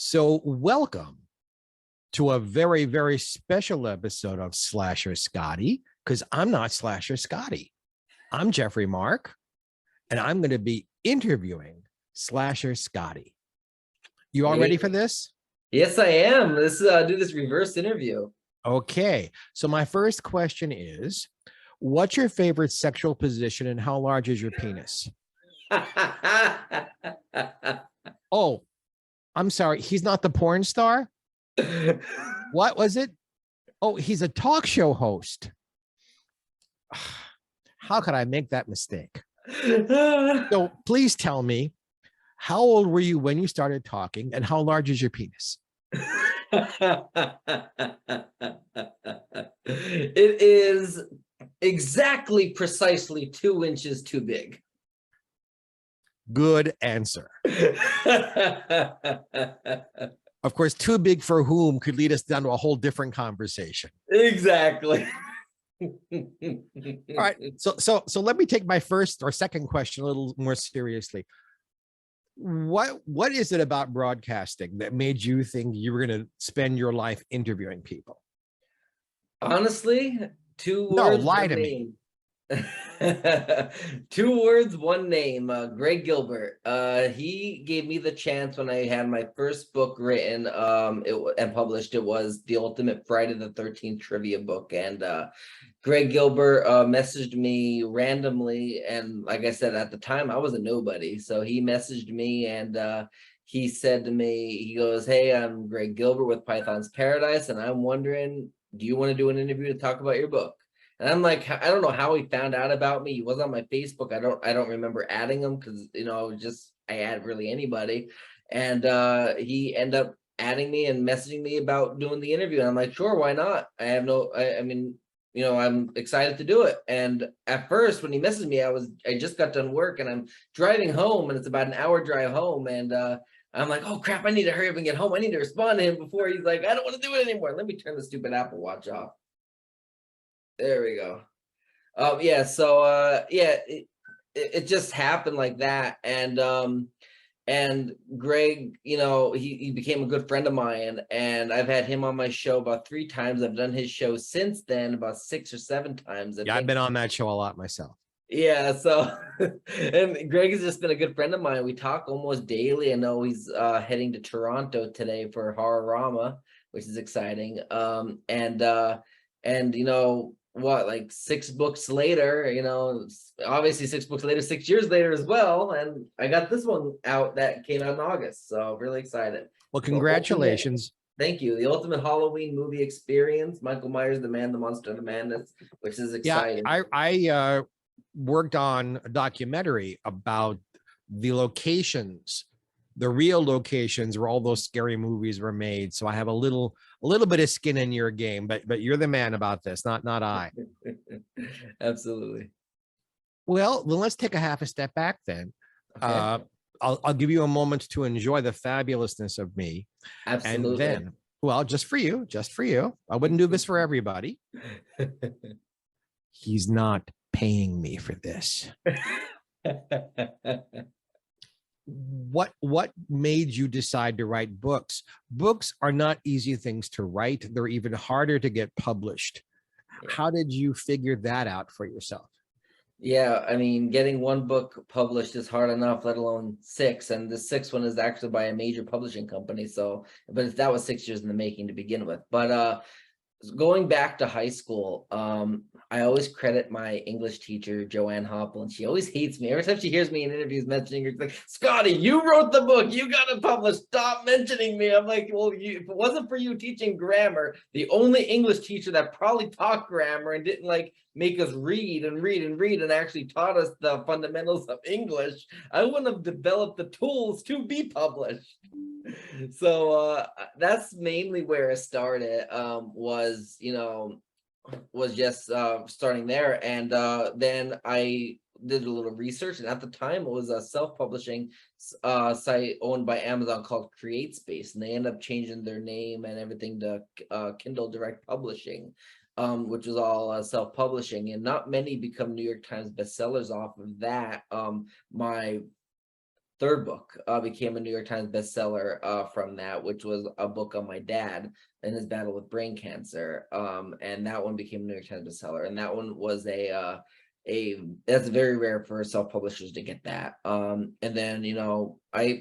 So welcome to a very, very special episode of Slasher Scotty, because I'm not Slasher Scotty. I'm Geoffrey Mark, and I'm going to be interviewing Slasher Scotty. You all ready for this? Yes, I am. Let's do this reverse interview. Okay. So my first question is, what's your favorite sexual position and how large is your penis? Oh, I'm sorry. He's not the porn star? What was it? Oh, he's a talk show host. How could I make that mistake? So please tell me, how old were you when you started talking and how large is your penis? It is exactly precisely 2 inches too big. Good answer. Of course, too big for whom could lead us down to a whole different conversation. Exactly. All right. So let me take my first or second question a little more seriously. What is it about broadcasting that made you think you were going to spend your life interviewing people? Honestly, two No, words. lie to me. 2 words, 1 name. Greg Gilbert. He gave me the chance when I had my first book written and published. It was the Ultimate Friday the 13th trivia book, and Greg Gilbert messaged me randomly, and like I said, at the time I was a nobody, so he messaged me and he said to me, he goes, "Hey, I'm Greg Gilbert with Python's Paradise, and I'm wondering, do you want to do an interview to talk about your book?" And I'm like, I don't know how he found out about me. He was on my Facebook. I don't remember adding him because I add really anybody. And he ended up adding me and messaging me about doing the interview. And I'm like, sure, why not? I mean, I'm excited to do it. And at first, when he messaged me, I just got done work and I'm driving home, and it's about an hour drive home. And I'm like, oh crap, I need to hurry up and get home. I need to respond to him before he's like, I don't want to do it anymore. Let me turn the stupid Apple Watch off. There we go. Yeah, so it just happened like that. And Greg, he became a good friend of mine, and I've had him on my show about 3 times. I've done his show since then about 6 or 7 times. I've been on that show a lot myself. Yeah, so and Greg has just been a good friend of mine. We talk almost daily. I know he's heading to Toronto today for Horrorama, which is exciting. And what, like 6 books later, obviously 6 books later, 6 years later as well, and I got this one out that came out in August, so really excited. Well, congratulations. Thank you. The Ultimate Halloween Movie Experience, Michael Myers, the Man, the Monster, the Madness, which is exciting. Yeah, I worked on a documentary about the locations, the real locations where all those scary movies were made. So I have a little bit of skin in your game, but you're the man about this, not I. Absolutely. Well, then let's take a half a step back then. Okay. I'll give you a moment to enjoy the fabulousness of me. Absolutely. And then, well, just for you. I wouldn't do this for everybody. He's not paying me for this. What made you decide to write books? Books are not easy things to write. They're even harder to get published. How did you figure that out for yourself? Yeah, I mean, getting 1 book published is hard enough, let alone 6. And the 6th one is actually by a major publishing company. So, but that was 6 years in the making to begin with. But going back to high school, I always credit my English teacher, Joanne Hopple, and she always hates me. Every time she hears me in interviews mentioning her, she's like, Scotty, you wrote the book, you got it published, stop mentioning me. I'm like, well, if it wasn't for you teaching grammar, the only English teacher that probably taught grammar and didn't like make us read and actually taught us the fundamentals of English, I wouldn't have developed the tools to be published. So that's mainly where it started, was just starting there. And then I did a little research, and at the time it was a self-publishing site owned by Amazon called CreateSpace, and they ended up changing their name and everything to Kindle Direct Publishing, which was all self-publishing, and not many become New York Times bestsellers off of that. My third book became a New York Times bestseller from that, which was a book on my dad and his battle with brain cancer. And that one became a New York Times bestseller. And that one was that's very rare for self-publishers to get that. And then,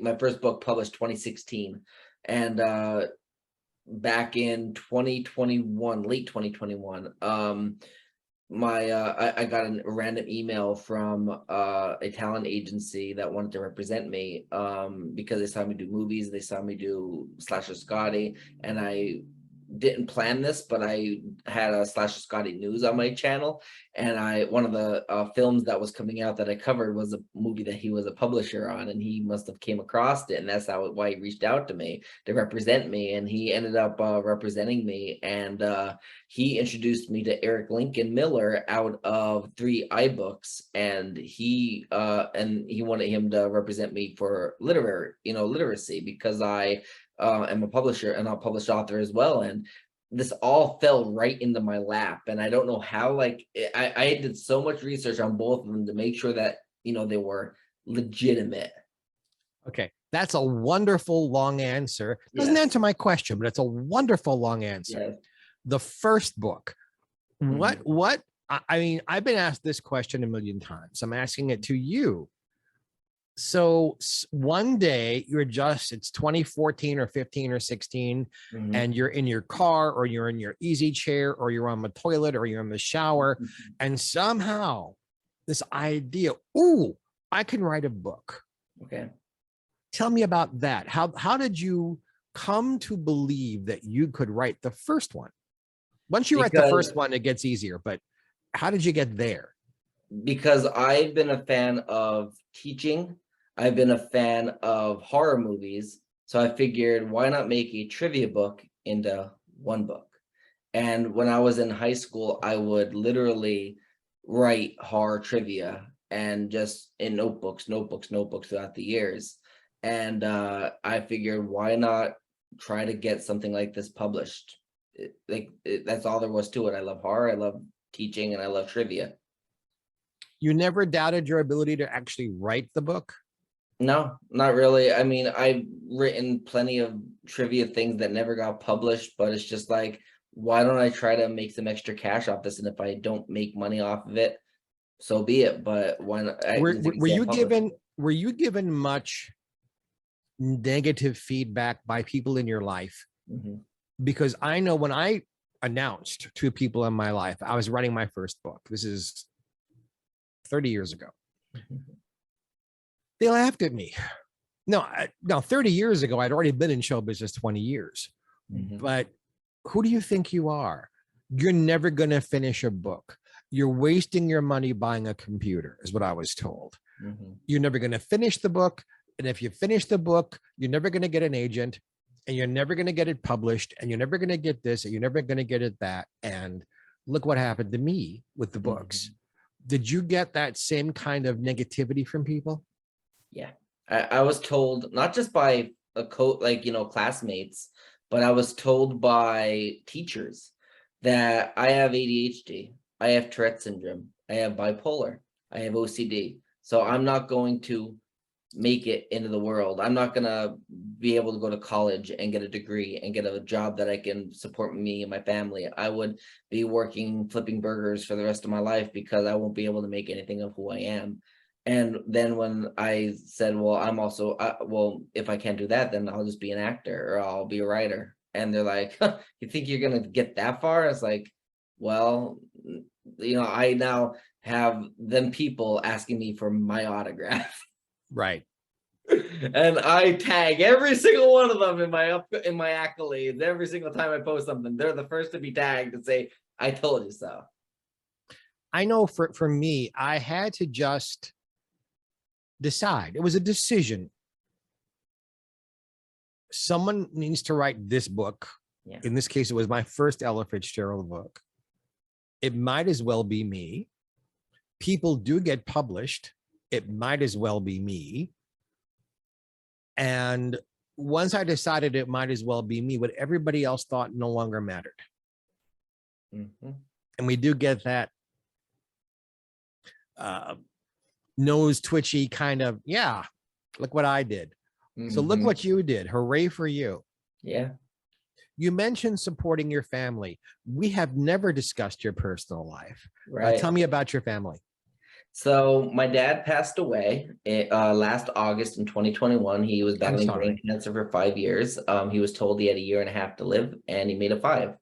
my first book published 2016, and back in 2021, late 2021, I got a random email from a talent agency that wanted to represent me because they saw me do movies, they saw me do Slasher Scotty, and I didn't plan this, but I had a Slasher Scotty news on my channel, and one of the films that was coming out that I covered was a movie that he was a publisher on, and he must have came across it, and that's why he reached out to me to represent me, and he ended up representing me, and he introduced me to Eric Lincoln Miller out of 3 iBooks, and he wanted him to represent me for literacy, because I am a publisher and a published author as well, and this all fell right into my lap. And I don't know how, I did so much research on both of them to make sure that they were legitimate. Okay, that's a wonderful long answer. Doesn't answer my question, but it's a wonderful long answer. Yes. The first book, what I mean, I've been asked this question a million times. I'm asking it to you. So one day it's 2014 or 15 or 16, and you're in your car, or you're in your easy chair, or you're on the toilet, or you're in the shower, and somehow this idea, I can write a book. Okay. Tell me about that. How did you come to believe that you could write the first one? Once you write the first one, it gets easier, but how did you get there? Because I've been a fan of teaching. I've been a fan of horror movies. So I figured, why not make a trivia book into one book? And when I was in high school, I would literally write horror trivia, and just in notebooks throughout the years. And I figured, why not try to get something like this published? That's all there was to it. I love horror, I love teaching, and I love trivia. You never doubted your ability to actually write the book? No, not really. I mean, I've written plenty of trivia things that never got published, but it's just like, why don't I try to make some extra cash off this? And if I don't make money off of it, so be it. But when were you given much negative feedback by people in your life? Because I know when I announced to people in my life I was writing my first book, this is 30 years ago, they laughed at me. No, 30 years ago, I'd already been in show business 20 years. But who do you think you are? You're never going to finish a book. You're wasting your money buying a computer, is what I was told. You're never going to finish the book. And if you finish the book, you're never going to get an agent, and you're never going to get it published, and you're never going to get this, and you're never going to get it that. And look what happened to me with the books. Did you get that same kind of negativity from people? Yeah, I was told, not just by classmates, but I was told by teachers that I have ADHD, I have Tourette syndrome, I have bipolar, I have OCD. So I'm not going to make it into the world. I'm not going to be able to go to college and get a degree and get a job that I can support me and my family. I would be working flipping burgers for the rest of my life because I won't be able to make anything of who I am. And then when I said, well, I'm also, if I can't do that, then I'll just be an actor or I'll be a writer. And they're like, you think you're going to get that far? It's like, well, I now have them people asking me for my autograph. Right. And I tag every single one of them in my accolades. Every single time I post something, they're the first to be tagged and say, I told you so. I know for me, I had to just decide. It was a decision. Someone needs to write this book. Yeah. In this case, it was my first Ella Fitzgerald book. It might as well be me. People do get published. It might as well be me. And once I decided it might as well be me, what everybody else thought no longer mattered. And we do get that nose twitchy kind of, yeah, Look what I did. So look Mhm. what you did. Hooray for you. Yeah. You mentioned supporting your family. We have never discussed your personal life. Right. Tell me about your family. So my dad passed away last August in 2021. He was I'm battling brain sorry. cancer for 5 years. He was told he had a year and a half to live, and he made it 5.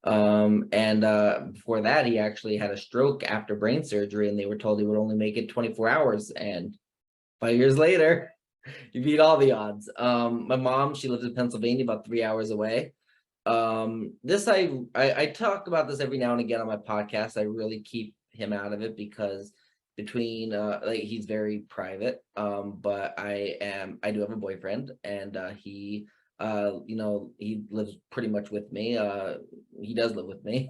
And before that, he actually had a stroke after brain surgery, and they were told he would only make it 24 hours. And 5 years later, you beat all the odds. My mom, she lives in Pennsylvania, about 3 hours away. This I talk about this every now and again on my podcast. I really keep him out of it because between like he's very private. But I do have a boyfriend, and he he lives pretty much with me. He does live with me.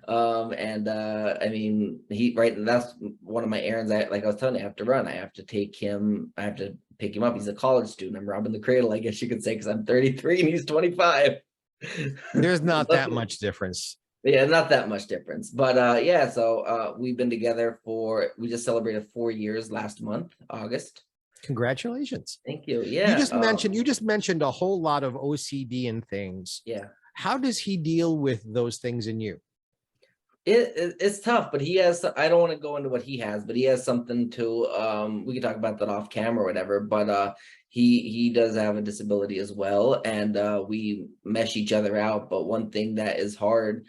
And I mean, that's one of my errands. Like I was telling you, I have to run. I have to pick him up. He's a college student. I'm robbing the cradle, I guess you could say, because I'm 33 and he's 25. There's not that So, much difference. yeah, not that much difference. But yeah, so we've been together we just celebrated 4 years last month, August. Congratulations. Thank you. You Yeah. just mentioned a whole lot of OCD and things. Yeah. How does he deal with those things in you? It's tough, but he has, I don't want to go into what he has, but he has something to, we can talk about that off camera or whatever, but he does have a disability as well, and we mesh each other out. But one thing that is hard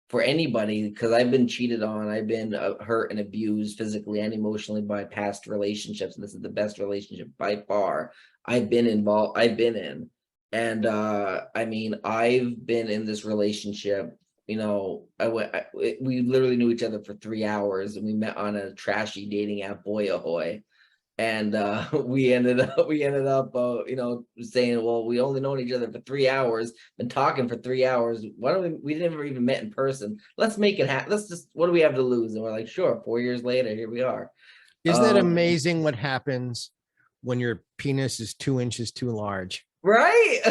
for anybody, because I've been cheated on, I've been hurt and abused physically and emotionally by past relationships, and this is the best relationship by far I've been in. And I mean, I've been in this relationship, we literally knew each other for 3 hours, and we met on a trashy dating app, Boy Ahoy. And we ended up saying, well, we only known each other for 3 hours, been talking for 3 hours. Why don't we never even met in person? Let's make it happen. Let's just, what do we have to lose? And we're like, sure. 4 years later, here we are. Isn't it amazing what happens when your penis is 2 inches too large? Right.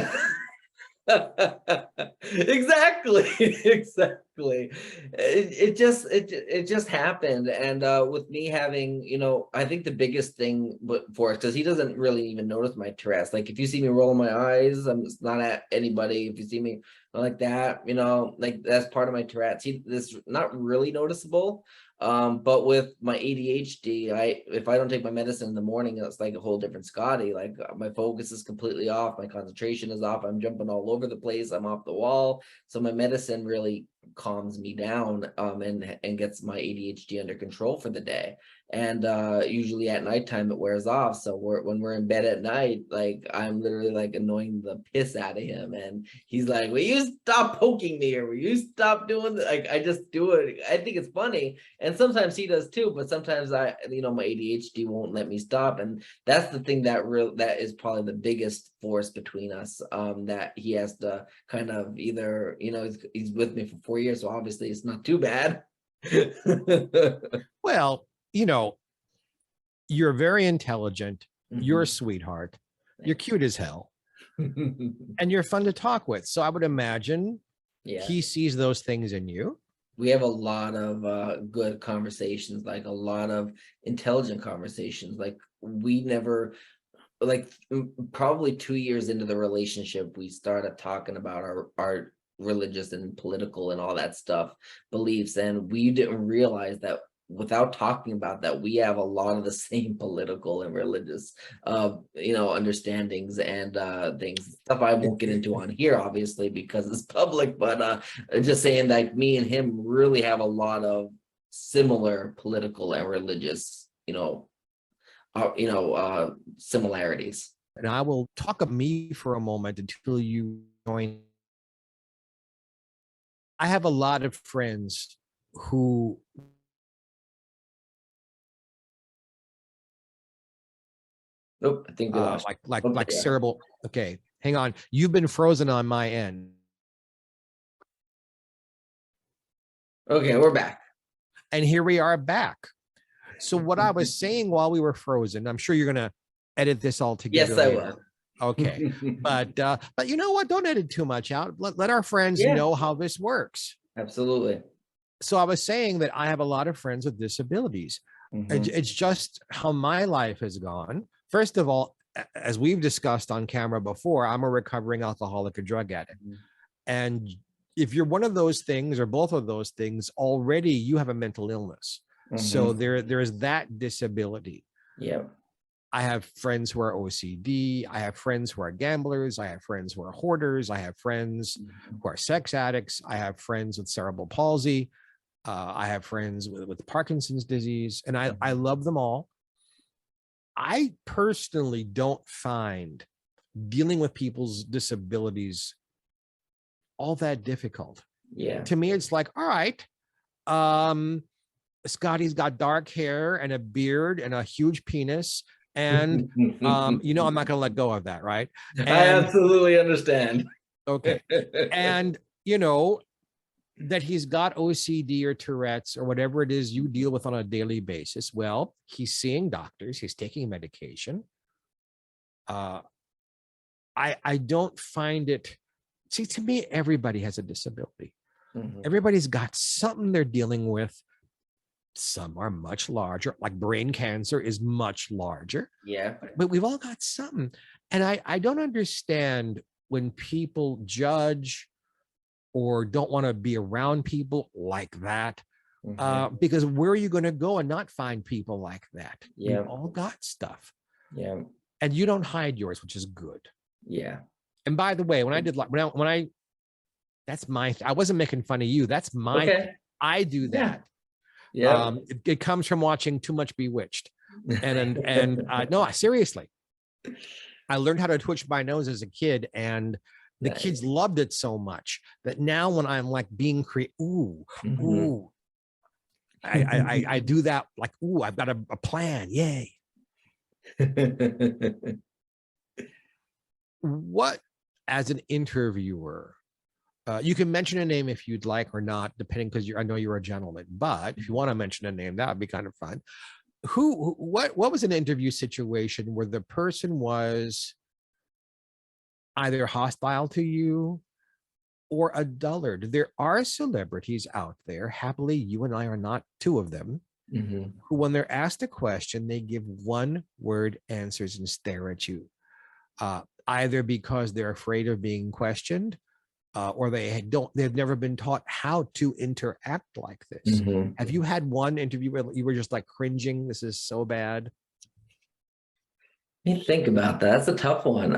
Exactly. Exactly. It just happened. And with me having, I think the biggest thing for it, because he doesn't really even notice my Tourette's. Like if you see me rolling my eyes, I'm just not at anybody. If you see me like that, like that's part of my Tourette's. This not really noticeable. But with my ADHD, if I don't take my medicine in the morning, it's like a whole different Scotty. Like my focus is completely off, my concentration is off, I'm jumping all over the place, I'm off the wall. So my medicine really calms me down, and gets my ADHD under control for the day. And usually at nighttime it wears off. So when we're in bed at night, like I'm literally like annoying the piss out of him, and he's like, will you stop poking me, or will you stop doing that? Like I just do it. I think it's funny. And sometimes he does too, but sometimes my ADHD won't let me stop. And that's the thing that is probably the biggest force between us, that he has to kind of either, he's with me for 4 years, so obviously it's not too bad. Well, you're very intelligent. You're a sweetheart. You're cute as hell. And you're fun to talk with. So I would imagine he sees those things in you. We have a lot of good conversations, like a lot of intelligent conversations. Like we never, like probably 2 years into the relationship, we started talking about our religious and political and all that stuff, beliefs. And we didn't realize that without talking about that, we have a lot of the same political and religious understandings and things, stuff I won't get into on here obviously because it's public, but just saying that me and him really have a lot of similar political and religious similarities. And I will talk of me for a moment until you join. I have a lot of friends who Nope, I think we lost. like cerebral. Okay, hang on. You've been frozen on my end. Okay, we're back. And here we are back. So what I was saying while we were frozen, I'm sure you're going to edit this all together. Yes, I will. Okay. But you know what? Don't edit too much out. Let our friends know how this works. Absolutely. So I was saying that I have a lot of friends with disabilities. It's just how my life has gone. First of all, as we've discussed on camera before, I'm a recovering alcoholic or drug addict. And if you're one of those things or both of those things, already you have a mental illness. So there is that disability. Yeah. I have friends who are OCD. I have friends who are gamblers. I have friends who are hoarders. I have friends who are sex addicts. I have friends with cerebral palsy. I have friends with Parkinson's disease, and I love them all. I personally don't find dealing with people's disabilities all that difficult. Yeah. To me, it's like, all right, Scotty's got dark hair and a beard and a huge penis. And, I'm not going to let go of that. Right. And, I absolutely understand. Okay. And, that he's got OCD or Tourette's or whatever it is you deal with on a daily basis. Well, he's seeing doctors, he's taking medication. I don't find it. See, to me, everybody has a disability. Everybody's got something they're dealing with. Some are much larger, like brain cancer is much larger. Yeah. But we've all got something. And I don't understand when people judge or don't want to be around people like that. Because where are you going to go and not find people like that? Yeah. We've all got stuff. Yeah. And you don't hide yours, which is good. Yeah. And by the way, when I did like when I that's my I wasn't making fun of you. That's my I do that. Yeah. It comes from watching too much Bewitched. And no, seriously. I learned how to twitch my nose as a kid, and the kids loved it so much that now when I'm like being I do that like, I've got a plan. Yay. What, as an interviewer, you can mention a name if you'd like or not, depending, because I know you're a gentleman, but if you want to mention a name, that would be kind of fun. What was an interview situation where the person was either hostile to you or a dullard? There are celebrities out there, happily you and I are not two of them, who when they're asked a question, they give one word answers and stare at you, either because they're afraid of being questioned, or they've never been taught how to interact like this. Have you had one interview where you were just like cringing, this is so bad? Let me think about that. That's a tough one.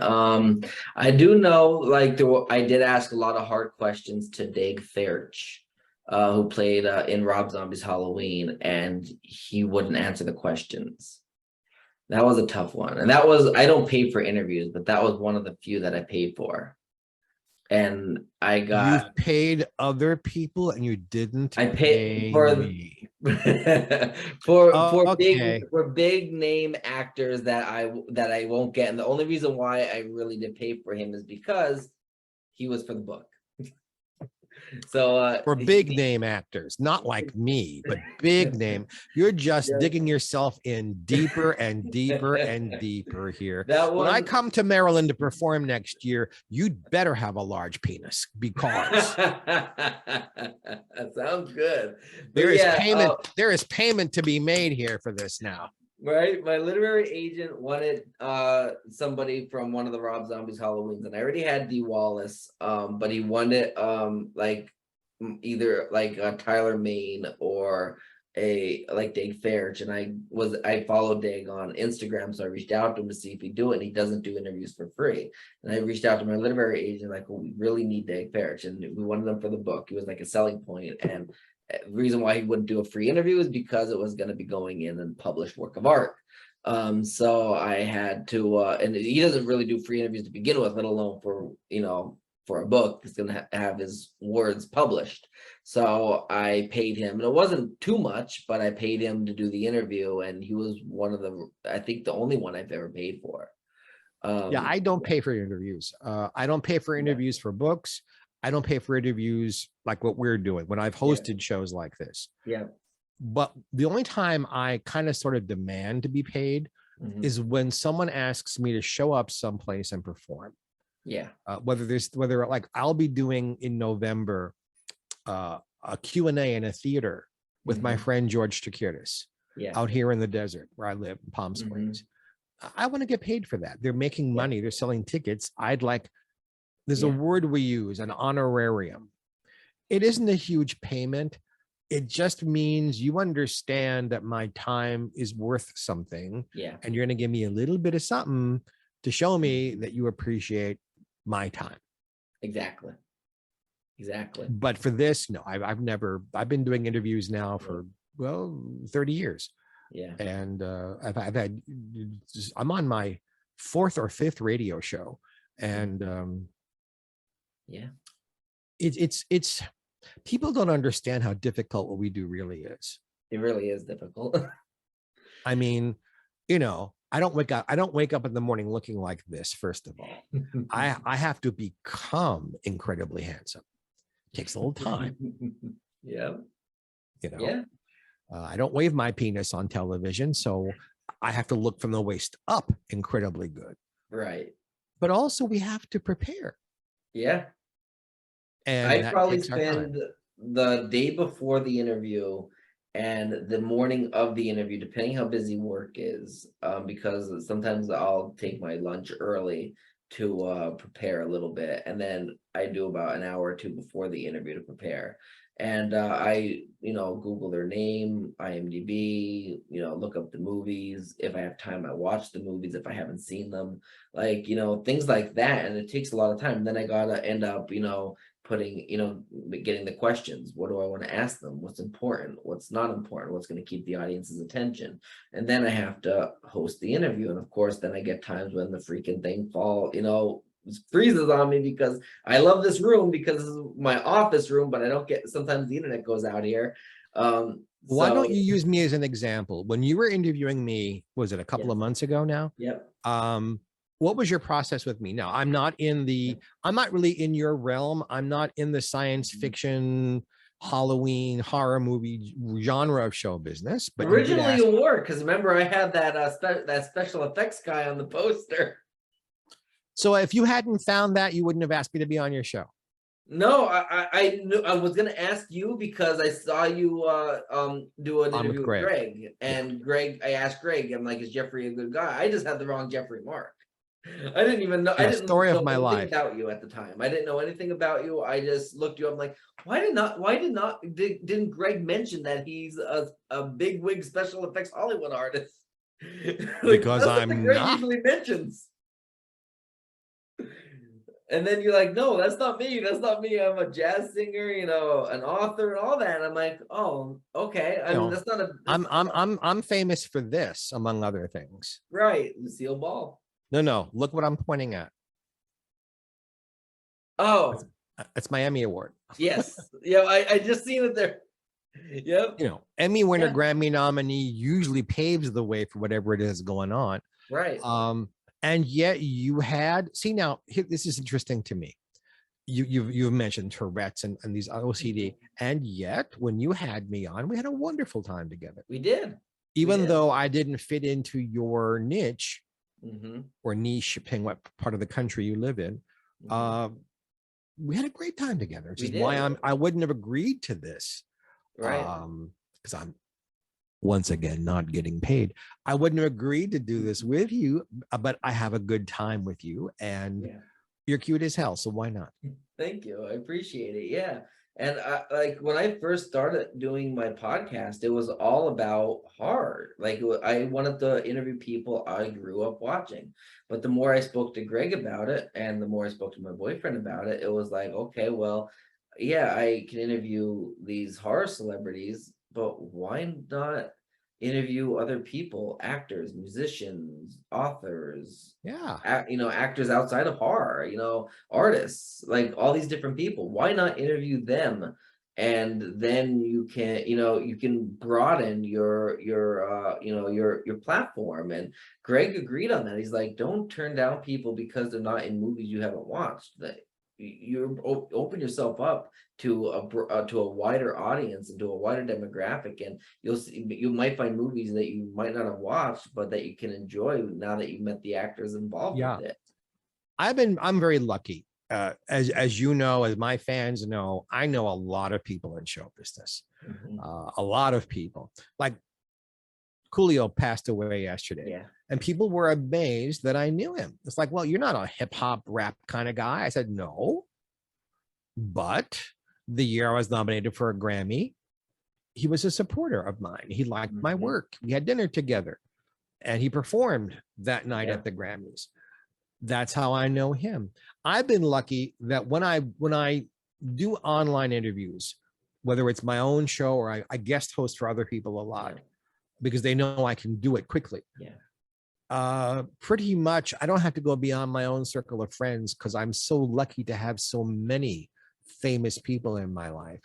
I do know, like, I did ask a lot of hard questions to Dag Fairch, who played in Rob Zombie's Halloween, and he wouldn't answer the questions. That was a tough one. And that was, I don't pay for interviews, but that was one of the few that I paid for. And I got... You've paid other people and you didn't I paid for me. for big name actors that I won't get. And the only reason why I really did pay for him is because he was for the book. So for big name actors, not like me, but big name. You're just digging yourself in deeper and deeper and deeper here. When I come to Maryland to perform next year, you'd better have a large penis, because that sounds good. There is payment. There is payment to be made here for this now. Right, my literary agent wanted somebody from one of the Rob Zombie's Halloweens, and I already had Dee Wallace, but he wanted like either like Tyler Main or like Dag Fairch, and I followed Dag on Instagram, so I reached out to him to see if he'd do it, and he doesn't do interviews for free. And I reached out to my literary agent, like, well, we really need Dag Fairch, and we wanted them for the book. It was like a selling point, and the reason why he wouldn't do a free interview is because it was going to be going in and published work of art. So I had to, and he doesn't really do free interviews to begin with, let alone for, for a book that's going to have his words published. So I paid him, and it wasn't too much, but I paid him to do the interview, and he was one of the, I think the only one I've ever paid for. Yeah, I don't pay for interviews. I don't pay for interviews for books. I don't pay for interviews like what we're doing when I've hosted shows like this. Yeah. But the only time I kind of sort of demand to be paid is when someone asks me to show up someplace and perform. Yeah. Whether like I'll be doing in November a Q&A in a theater with my friend George Takiris out here in the desert where I live in Palm Springs. I want to get paid for that. They're making Yeah. money. They're selling tickets. There's a Yeah. word we use, an honorarium. It isn't a huge payment. It just means you understand that my time is worth something. Yeah. And you're going to give me a little bit of something to show me that you appreciate my time. Exactly. Exactly. But for this, no, I've been doing interviews now for, 30 years. Yeah. And I'm on my 4th or 5th radio show. And Yeah. it's people don't understand how difficult what we do really is. It really is difficult. I mean, I don't wake up in the morning looking like this. First of all, I have to become incredibly handsome. It takes a little time. Yeah. Yeah. I don't wave my penis on television, so I have to look from the waist up incredibly good. Right. But also we have to prepare. Yeah. And I that probably takes our time. spend the day before the interview and the morning of the interview, depending how busy work is, because sometimes I'll take my lunch early to prepare a little bit, and then I do about an hour or two before the interview to prepare. And I, Google their name, IMDb, look up the movies. If I have time, I watch the movies if I haven't seen them, things like that. And it takes a lot of time. Then I gotta end up, putting, getting the questions. What do I want to ask them? What's important? What's not important? What's going to keep the audience's attention? And then I have to host the interview. And of course, then I get times when the freaking thing freezes on me because I love this room because this is my office room, but I don't get, sometimes the internet goes out here. Why don't you use me as an example? When you were interviewing me, was it a couple of months ago now? Yep. What was your process with me? Now, I'm not really in your realm. I'm not in the science fiction, Halloween, horror movie genre of show business. But originally you were, because remember I had that special effects guy on the poster. So if you hadn't found that, you wouldn't have asked me to be on your show. No, I knew I was gonna ask you because I saw you do an interview with Greg. And Greg, I asked Greg, I'm like, is Geoffrey a good guy? I just had the wrong Geoffrey Mark. I didn't even know. I didn't know anything about you at the time. I didn't know anything about you. I just looked you up. I'm like, didn't Greg mention that he's a big wig special effects Hollywood artist? Because I'm Greg not. usually mentions. And then you're like, no, that's not me. That's not me. I'm a jazz singer, an author and all that. And I'm like, oh, okay. I mean, that's not a. I'm famous for this, among other things. Right, Lucille Ball. No. Look what I'm pointing at. Oh, it's my Emmy Award. Yes. Yeah, I just seen it there. Yep. Emmy winner, Grammy nominee usually paves the way for whatever it is going on. Right. And yet you had, now this is interesting to me. You've mentioned Tourette's and these OCD, and yet when you had me on, we had a wonderful time together. We did. Even though I didn't fit into your niche or niche, depending what part of the country you live in. We had a great time together, which is why I wouldn't have agreed to this. Right. Because I'm once again not getting paid. I wouldn't have agreed to do this with you, but I have a good time with you, and you're cute as hell, so why not? Thank you. I appreciate it. Yeah. And when I first started doing my podcast, it was all about horror. I wanted to interview people I grew up watching. But the more I spoke to Greg about it, and the more I spoke to my boyfriend about it, it was like, okay, well, yeah, I can interview these horror celebrities, but why not interview other people, actors, musicians, authors, actors outside of horror, artists, like all these different people. Why not interview them? And then you can broaden your platform. And Greg agreed on that. He's like, don't turn down people because they're not in movies you haven't watched. That you open yourself up to a wider audience and to a wider demographic, and you might find movies that you might not have watched, but that you can enjoy now that you've met the actors involved with it. I'm very lucky. As you know, as my fans know, I know a lot of people in show business. A lot of people. Like Coolio passed away yesterday. Yeah. And people were amazed that I knew him. It's like, well, you're not a hip hop rap kind of guy. I said, no. But the year I was nominated for a Grammy, he was a supporter of mine. He liked my work. We had dinner together and he performed that night at the Grammys. That's how I know him. I've been lucky that when I do online interviews, whether it's my own show or I guest host for other people a lot, because they know I can do it quickly. Pretty much, I don't have to go beyond my own circle of friends because I'm so lucky to have so many famous people in my life.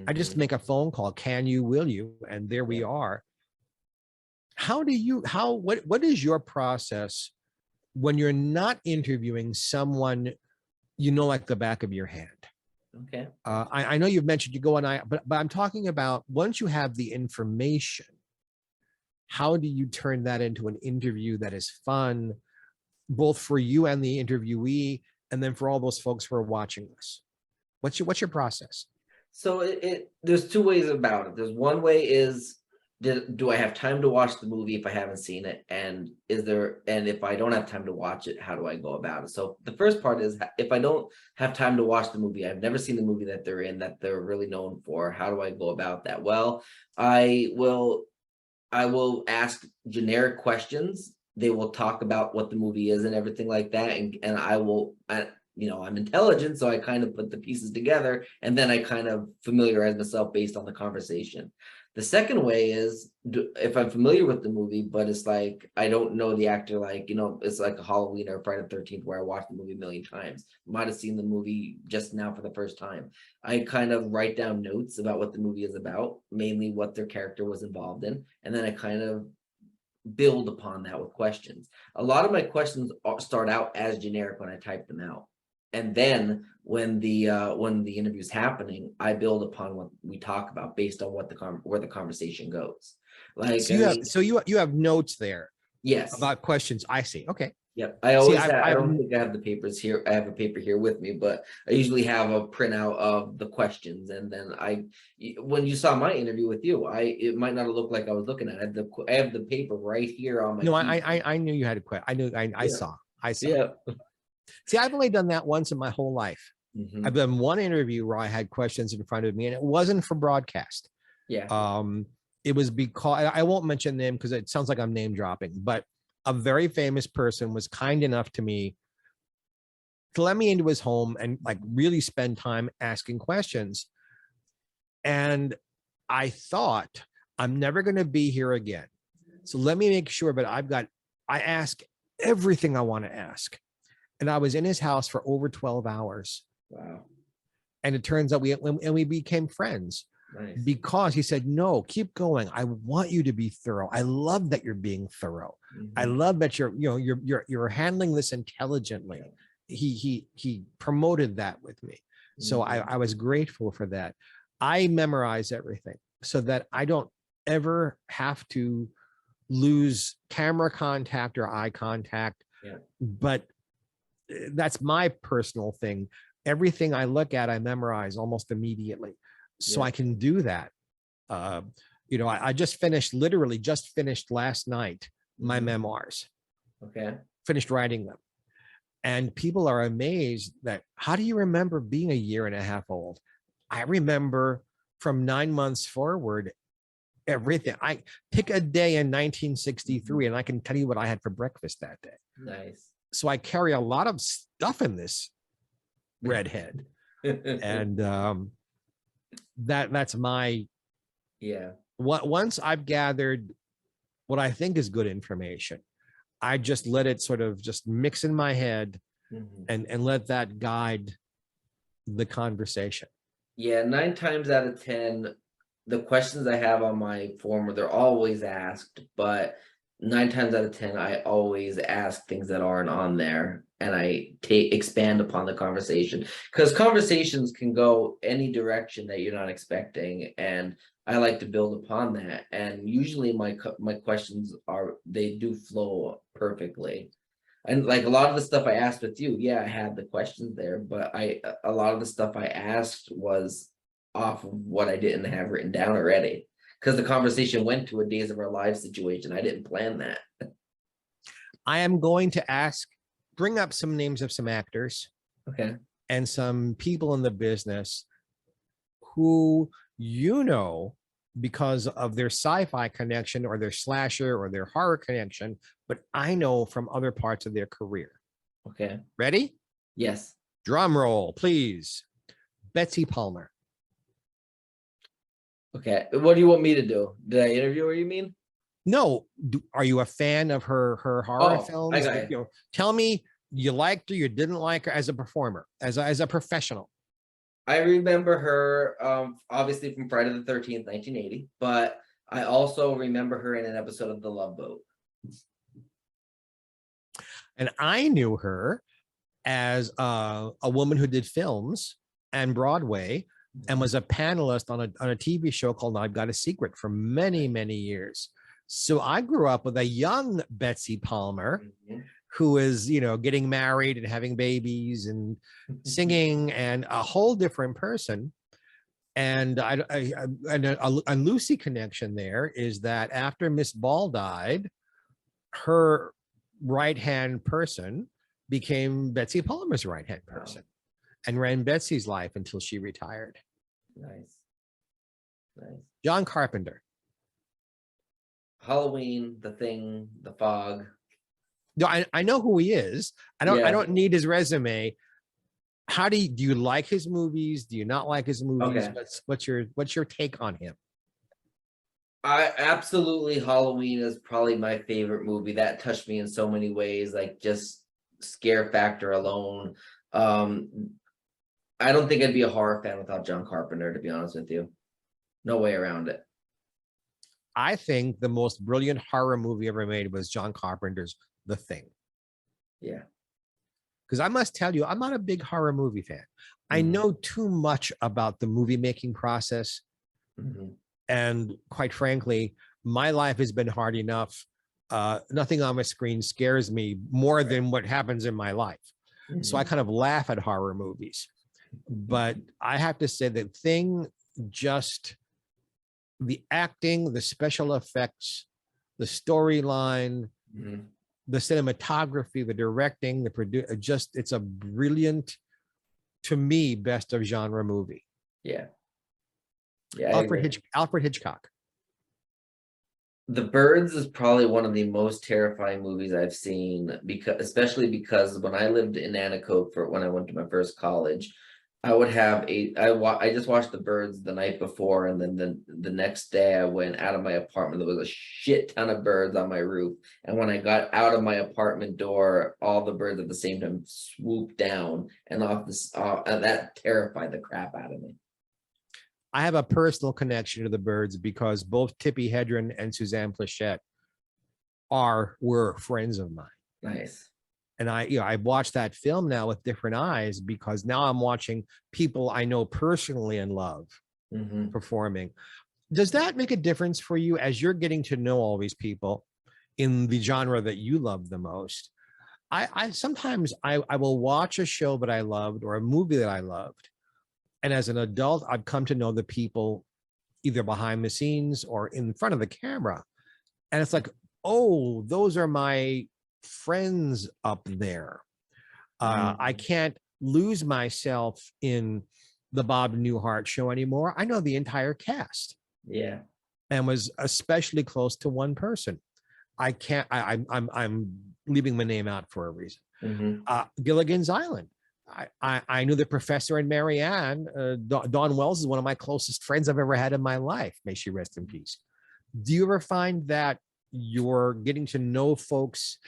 I just make a phone call, can you, will you? And there we are. What is your process when you're not interviewing someone you know like the back of your hand? Okay. I know you've mentioned you go on, but I'm talking about once you have the information, how do you turn that into an interview that is fun, both for you and the interviewee, and then for all those folks who are watching this? What's your process? So there's two ways about it. There's one way is, do I have time to watch the movie if I haven't seen it? And if I don't have time to watch it, how do I go about it? So the first part is, if I don't have time to watch the movie, I've never seen the movie that they're in, that they're really known for, how do I go about that? Well, I will ask generic questions. They will talk about what the movie is and everything like that. And I'm intelligent, so I kind of put the pieces together and then I kind of familiarize myself based on the conversation. The second way is, if I'm familiar with the movie, but it's like, I don't know the actor, like, it's like a Halloween or Friday the 13th where I watched the movie a million times. Might have seen the movie just now for the first time. I kind of write down notes about what the movie is about, mainly what their character was involved in. And then I kind of build upon that with questions. A lot of my questions start out as generic when I type them out. And then when the interview is happening, I build upon what we talk about based on where the conversation goes. Like, so you have notes there. Yes. About questions. I see. Okay. Yep. I don't think I have the papers here. I have a paper here with me, but I usually have a printout of the questions. And then when you saw my interview with you, it might not have looked like I was looking at it. I have the paper right here on my. No, I knew you had a question. I knew. I saw. Yeah. See, I've only done that once in my whole life. I've done one interview where I had questions in front of me, and it wasn't for broadcast. Yeah. It was because I won't mention them because it sounds like I'm name dropping, but a very famous person was kind enough to me to let me into his home and like really spend time asking questions. And I thought, I'm never going to be here again. So let me make sure, but I ask everything I want to ask. And I was in his house for over 12 hours. Wow. And it turns out we became friends. Nice. Because he said, no, keep going. I want you to be thorough. I love that you're being thorough. I love that you're handling this intelligently. He promoted that with me. So I was grateful for that. I memorize everything so that I don't ever have to lose camera contact or eye contact. Yeah. But that's my personal thing. Everything I look at, I memorize almost immediately. So I can do that. I just finished last night, my memoirs. Okay. Finished writing them. And people are amazed that, how do you remember being a year and a half old? I remember from 9 months forward, everything. I pick a day in 1963 and I can tell you what I had for breakfast that day. Nice. So I carry a lot of stuff in this redhead. And that's my, once I've gathered what I think is good information, I just let it sort of just mix in my head and let that guide the conversation. Yeah, 9 times out of 10, the questions I have on my form, they're always asked, but 9 times out of 10, I always ask things that aren't on there, and I expand upon the conversation, because conversations can go any direction that you're not expecting, and I like to build upon that. And usually my questions they do flow perfectly. And like a lot of the stuff I asked with you, I had the questions there, but a lot of the stuff I asked was off of what I didn't have written down already. because the conversation went to a Days of Our Lives situation. I didn't plan that. I am going to bring up some names of some actors Okay. and some people in the business who because of their sci-fi connection or their slasher or their horror connection, but I know from other parts of their career. Okay. Ready? Yes. Drum roll, please. Betsy Palmer. Okay. What do you want me to do? Did I interview her, you mean? No, are you a fan of her horror films? I got you. Tell me you liked her, you didn't like her as a performer, as a professional. I remember her, obviously from Friday the 13th, 1980, but I also remember her in an episode of The Love Boat. And I knew her as a woman who did films and Broadway and was a panelist on a TV show called I've Got a Secret for many, many years. So I grew up with a young Betsy Palmer who is, getting married and having babies and singing and a whole different person. And a Lucy connection there is that after Miss Ball died, her right-hand person became Betsy Palmer's right-hand person and ran Betsy's life until she retired. Nice. John Carpenter. Halloween, The Thing, The Fog. No, I know who he is. I don't need his resume. How do you like his movies? Do you not like his movies? Okay. What's your take on him? I absolutely, Halloween is probably my favorite movie. That touched me in so many ways, like just scare factor alone. I don't think I'd be a horror fan without John Carpenter, to be honest with you. No way around it. I think the most brilliant horror movie ever made was John Carpenter's The Thing. Yeah. Because I must tell you, I'm not a big horror movie fan. I know too much about the movie making process. And quite frankly, my life has been hard enough. Nothing on my screen scares me more than what happens in my life. So I kind of laugh at horror movies. But I have to say the Thing, just the acting, the special effects, the storyline, the cinematography, the directing, it's a brilliant, to me, best of genre movie. Yeah. Alfred Hitchcock. The Birds is probably one of the most terrifying movies I've seen, especially because when I lived in Anacoke when I went to my first college, I would have I just watched The Birds the night before, and then the next day I went out of my apartment. There was a shit ton of birds on my roof, and when I got out of my apartment door, all the birds at the same time swooped down and and that terrified the crap out of me. I have a personal connection to the Birds because both Tippi Hedren and Suzanne Pleshette were friends of mine. Nice. And I watched that film now with different eyes because now I'm watching people I know personally and love performing. Does that make a difference for you as you're getting to know all these people in the genre that you love the most? I sometimes will watch a show that I loved or a movie that I loved. And as an adult, I've come to know the people either behind the scenes or in front of the camera. And it's like, oh, those are my friends up there. I can't lose myself in the Bob Newhart show anymore. I know the entire cast. Yeah. And was especially close to one person. I'm leaving my name out for a reason. Gilligan's Island. I knew the professor and Marianne. Dawn Wells is one of my closest friends I've ever had in my life. May she rest in peace. Do you ever find that you're getting to know folks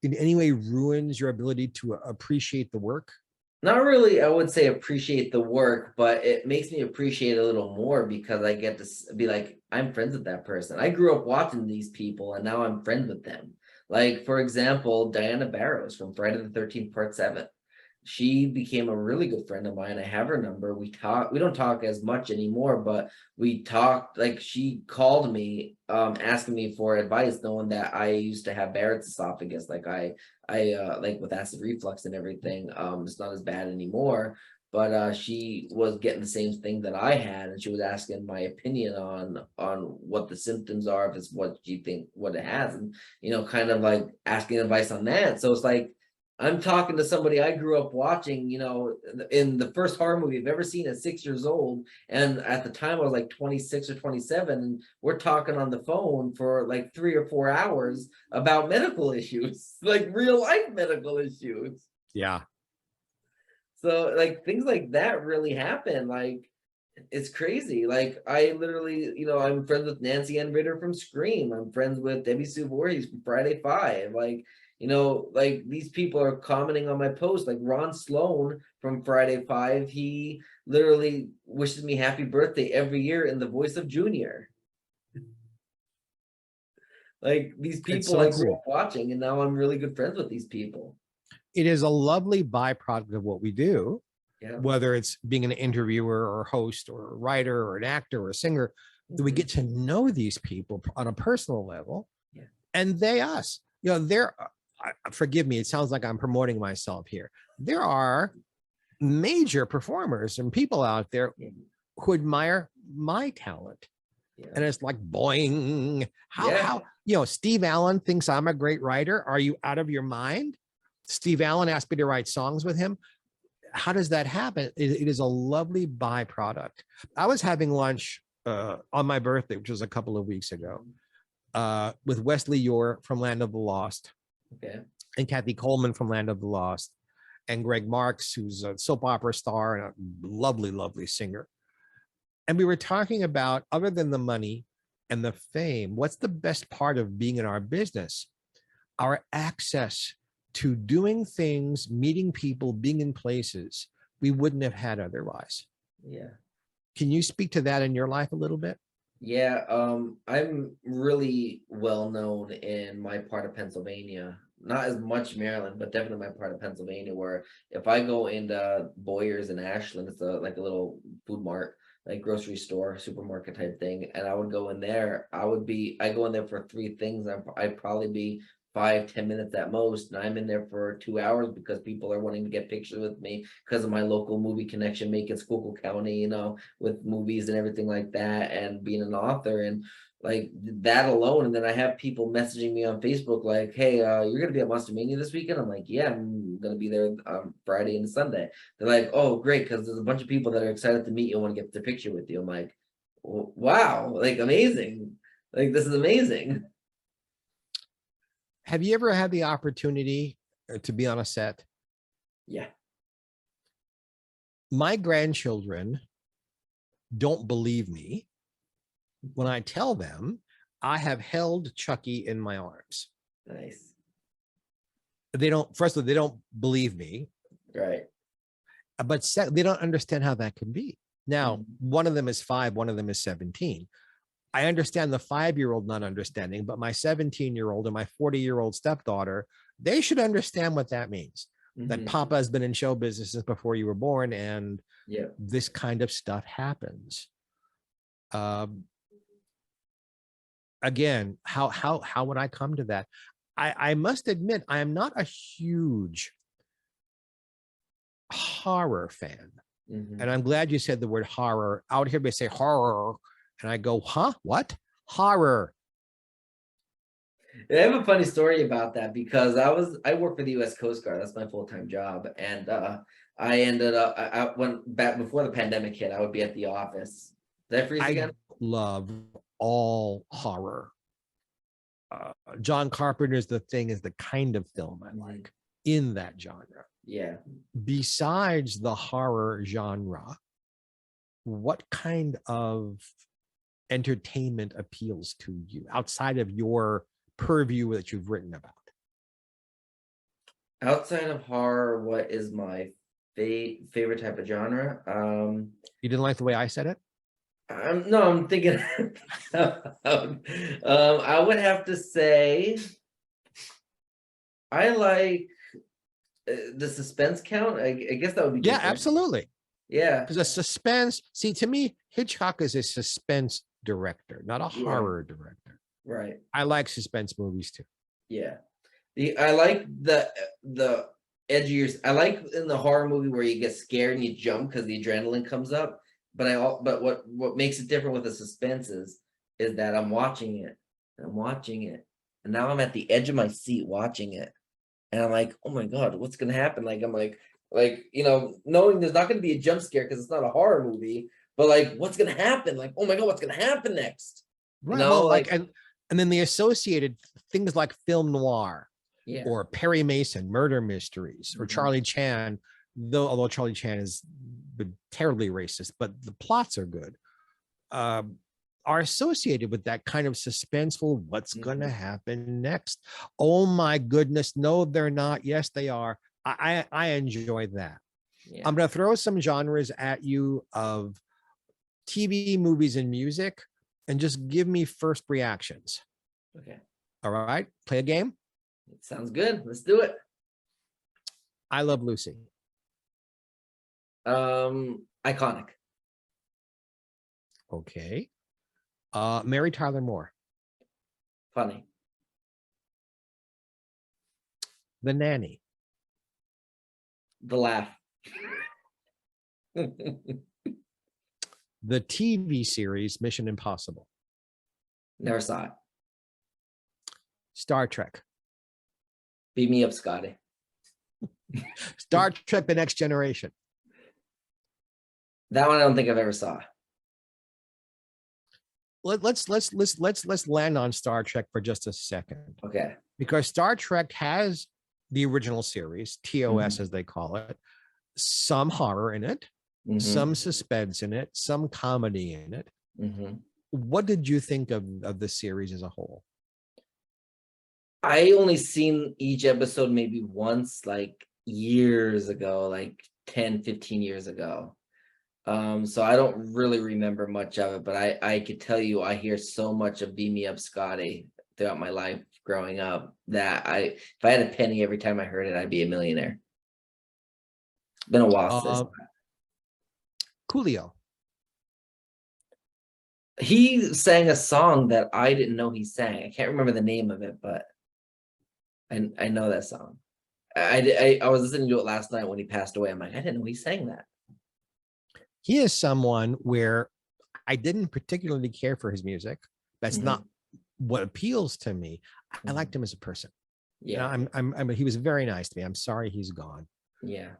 in any way ruins your ability to appreciate the work? Not really, I would say appreciate the work, but it makes me appreciate it a little more because I get to be like, I'm friends with that person. I grew up watching these people and now I'm friends with them. Like, for example, Diana Barrows from Friday the 13th, Part 7. She became a really good friend of mine. I have her number. We don't talk as much anymore, but we talked, like she called me asking me for advice, knowing that I used to have Barrett's esophagus, like I like with acid reflux and everything. It's not as bad anymore, but she was getting the same thing that I had, and she was asking my opinion on what the symptoms are, if it's what you think what it has, and kind of like asking advice on that. So it's like I'm talking to somebody I grew up watching, in the first horror movie I've ever seen at 6 years old. And at the time I was like 26 or 27. And we're talking on the phone for like 3 or 4 hours about medical issues, like real life medical issues. Yeah. So like things like that really happen. Like it's crazy. Like I literally, I'm friends with Nancy Ann Ritter from Scream. I'm friends with Debbie Sue Voorhees from Friday 5. Like, like these people are commenting on my post. Like Ron Sloan from Friday 5, he literally wishes me happy birthday every year in the voice of Junior. Like these people so I grew cool. up watching, and now I'm really good friends with these people. It is a lovely byproduct of what we do, Yeah. whether it's being an interviewer or host or a writer or an actor or a singer, that we get to know these people on a personal level. Yeah. And they us. They're forgive me, it sounds like I'm promoting myself here. There are major performers and people out there who admire my talent. Yeah. And it's like boing. How Steve Allen thinks I'm a great writer. Are you out of your mind? Steve Allen asked me to write songs with him. How does that happen? It is a lovely byproduct. I was having lunch on my birthday, which was a couple of weeks ago, with Wesley Yore from Land of the Lost. Okay. And Kathy Coleman from Land of the Lost, and Greg Marks, who's a soap opera star and a lovely, lovely singer. And we were talking about, other than the money and the fame, what's the best part of being in our business? Our access to doing things, meeting people, being in places we wouldn't have had otherwise. Yeah. Can you speak to that in your life a little bit? Yeah, I'm really well known in my part of Pennsylvania. Not as much Maryland, but definitely my part of Pennsylvania, where if I go into Boyer's in Ashland, it's like a little food mart, like grocery store, supermarket type thing. And I would go in there, I go in there for 3 things. I'd probably be 5-10 minutes at most, and I'm in there for 2 hours because people are wanting to get pictures with me because of my local movie connection, making Schuylkill County, with movies and everything like that, and being an author and like that alone. And then I have people messaging me on Facebook like, hey, you're gonna be at Monster Mania this weekend? I'm like, yeah, I'm gonna be there Friday and Sunday. They're like, oh great, because there's a bunch of people that are excited to meet you and want to get the picture with you. I'm like, wow, like amazing, like this is amazing. Have you ever had the opportunity to be on a set? Yeah. My grandchildren don't believe me when I tell them I have held Chucky in my arms. Nice. First of all, they don't believe me. Right. But they don't understand how that can be. Now, one of them is 5, one of them is 17. I understand the 5-year-old not understanding, but my 17-year-old and my 40-year-old stepdaughter, they should understand what that means. That Papa has been in show business since before you were born, and this kind of stuff happens. Again, how would I come to that? I must admit, I am not a huge horror fan. And I'm glad you said the word horror. Out here they say horror. And I go, huh? What? Horror. I have a funny story about that because I work for the U.S. Coast Guard. That's my full-time job. And I ended up, I went back before the pandemic hit, I would be at the office. Did I freeze again? I love all horror. John Carpenter's The Thing is the kind of film I like in that genre. Yeah. Besides the horror genre, what kind of entertainment appeals to you outside of your purview that you've written about? Outside of horror, what is my favorite type of genre? You didn't like the way I said it? No, I'm thinking I would have to say I like the suspense count. I guess that would be different. Absolutely. Yeah, because a suspense, see, to me, Hitchcock is a suspense director, not a horror director. Right. I like suspense movies too. Yeah. I like the edgier. I like in the horror movie where you get scared and you jump because the adrenaline comes up. But what makes it different with the suspense is that I'm watching it and I'm watching it, and now I'm at the edge of my seat watching it, and I'm like, oh my god, what's gonna happen? Like I'm like knowing there's not gonna be a jump scare because it's not a horror movie, but like what's gonna happen? Like, oh my god, what's gonna happen next? Right. Well, like and then the associated things like film noir, yeah, or Perry Mason murder mysteries, or Charlie Chan, although Charlie Chan is terribly racist, but the plots are good, are associated with that kind of suspenseful, what's going to happen next? Oh my goodness. No, they're not. Yes, they are. I enjoy that. yeah. I'm going to throw some genres at you of TV, movies, and music, and just give me first reactions. Okay. All right. Play a game. It sounds good. Let's do it. I Love Lucy. Iconic. Okay. Mary Tyler Moore. Funny. The Nanny. The Laugh. The TV series Mission Impossible. Never saw it. Star Trek. Beat me up, Scotty. Star Trek: The Next Generation. That one I don't think I've ever saw. Let's land on Star Trek for just a second. Okay. Because Star Trek has the original series, TOS as they call it, some horror in it, some suspense in it, some comedy in it. What did you think of the series as a whole? I only seen each episode maybe once, like years ago, like 10, 15 years ago. So I don't really remember much of it, but I could tell you I hear so much of Beam Me Up Scotty throughout my life growing up that if I had a penny every time I heard it, I'd be a millionaire. It's been a while since. Coolio. He sang a song that I didn't know he sang. I can't remember the name of it, but I know that song. I was listening to it last night when he passed away. I'm like, I didn't know he sang that. He is someone where I didn't particularly care for his music. That's not what appeals to me. I liked him as a person. Yeah. He was very nice to me. I'm sorry he's gone. Yeah.